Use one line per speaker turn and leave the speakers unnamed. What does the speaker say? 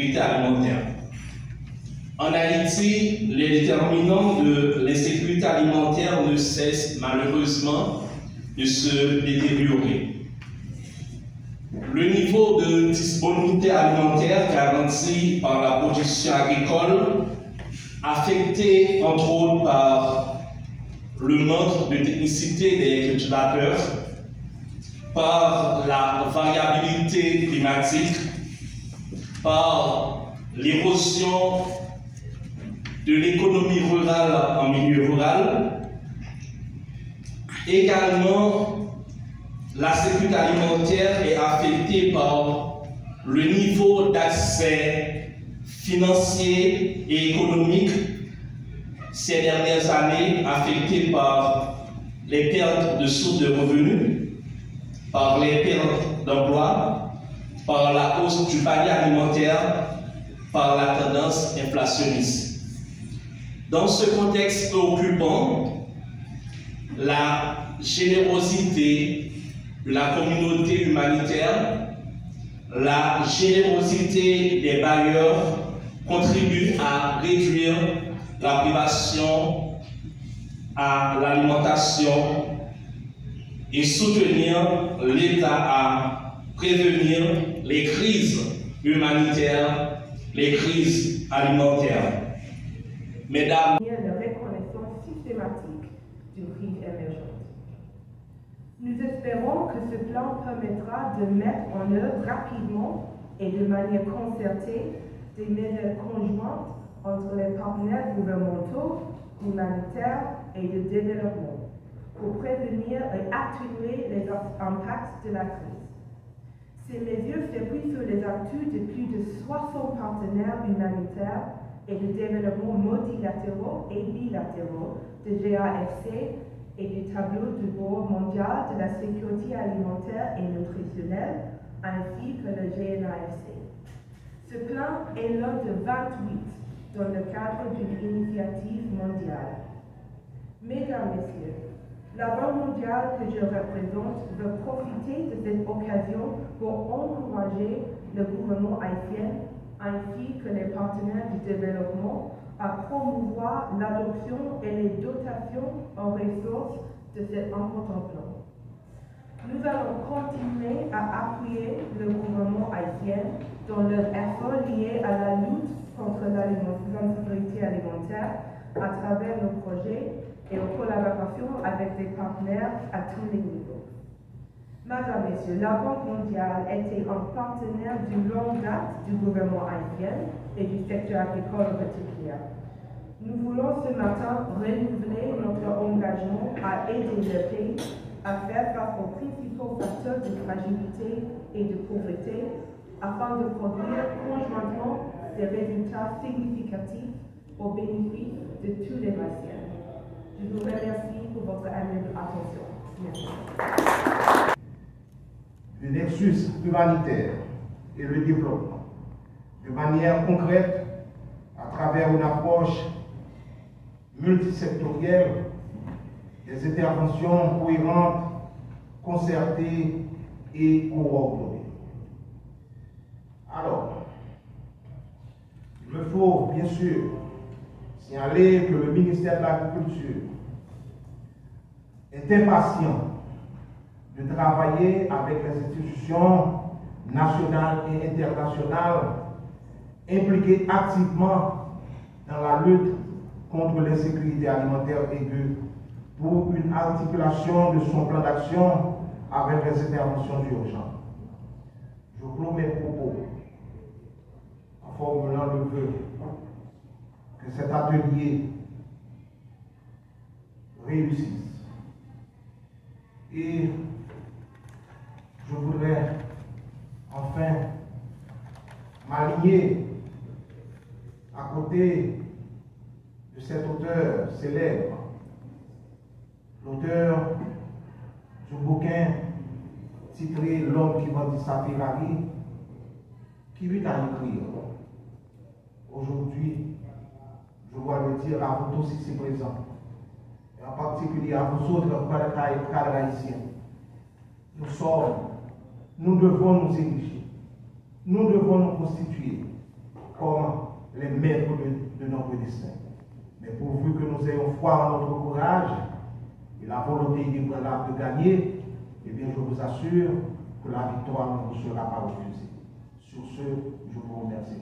sécurité alimentaire. En Haïti, les déterminants de l'insécurité alimentaire ne cessent malheureusement de se détériorer. Le niveau de disponibilité alimentaire garanti par la production agricole, affecté entre autres par le manque de technicité des cultivateurs, par la variabilité climatique, par l'érosion de l'économie rurale en milieu rural, également la sécurité alimentaire est affectée par le niveau d'accès financier et économique ces dernières années, affecté par les pertes de sources de revenus, par les pertes d'emplois, par la hausse du panier alimentaire, par la tendance inflationniste. Dans ce contexte préoccupant, la générosité de la communauté humanitaire, la générosité des bailleurs contribue à réduire la privation à l'alimentation et soutenir l'État à prévenir les crises humanitaires, les crises alimentaires. Mesdames,
de reconnaissance systématique d'une crise émergente. Nous espérons que ce plan permettra de mettre en œuvre rapidement et de manière concertée des mesures conjointes entre les partenaires gouvernementaux, humanitaires et de développement pour prévenir et atténuer les impacts de la crise. Ces mesures s'appuient sur les actus de plus de 60 partenaires humanitaires et de développement multilatéraux et bilatéraux de GAFC et du tableau du bord mondial de la sécurité alimentaire et nutritionnelle, ainsi que le GNAFC. Ce plan est l'un de 28 dans le cadre d'une initiative mondiale. Mesdames, Messieurs, la Banque mondiale que je représente veut profiter de cette occasion pour encourager le gouvernement haïtien ainsi que les partenaires du développement à promouvoir l'adoption et les dotations en ressources de cet important plan. Nous allons continuer à appuyer le gouvernement haïtien dans leurs efforts liés à la lutte contre l'insécurité alimentaire à travers nos projets et en collaboration avec des partenaires à tous les niveaux. Madame, Messieurs, la Banque mondiale était un partenaire de longue date du gouvernement haïtien et du secteur agricole en particulier. Nous voulons ce matin renouveler notre engagement à aider le pays à faire face aux principaux facteurs de fragilité et de pauvreté afin de produire conjointement des résultats significatifs au bénéfice de tous les Haïtiens. Je vous remercie pour votre attention. Merci.
Le nexus humanitaire et le développement, de manière concrète, à travers une approche multisectorielle, des interventions cohérentes, concertées et coordonnées. Alors, il me faut bien sûr signaler que le ministère de l'Agriculture est impatient de travailler avec les institutions nationales et internationales impliquées activement dans la lutte contre l'insécurité alimentaire aiguë pour une articulation de son plan d'action avec les interventions urgentes. Je clôt mes propos en formulant le vœu que cet atelier réussisse. Et je voudrais enfin m'aligner à côté de cet auteur célèbre, l'auteur du bouquin titré L'homme qui vendit sa Ferrari, qui lui a écrit. Aujourd'hui, je dois le dire à vous tous ici présents, et en particulier à vous autres cadres haïtiens. Nous devons nous ériger, nous devons nous constituer les maîtres de notre destin. Mais pourvu que nous ayons foi en notre courage et la volonté inébranlable de gagner, eh bien je vous assure que la victoire ne vous sera pas refusée. Sur ce, je vous remercie.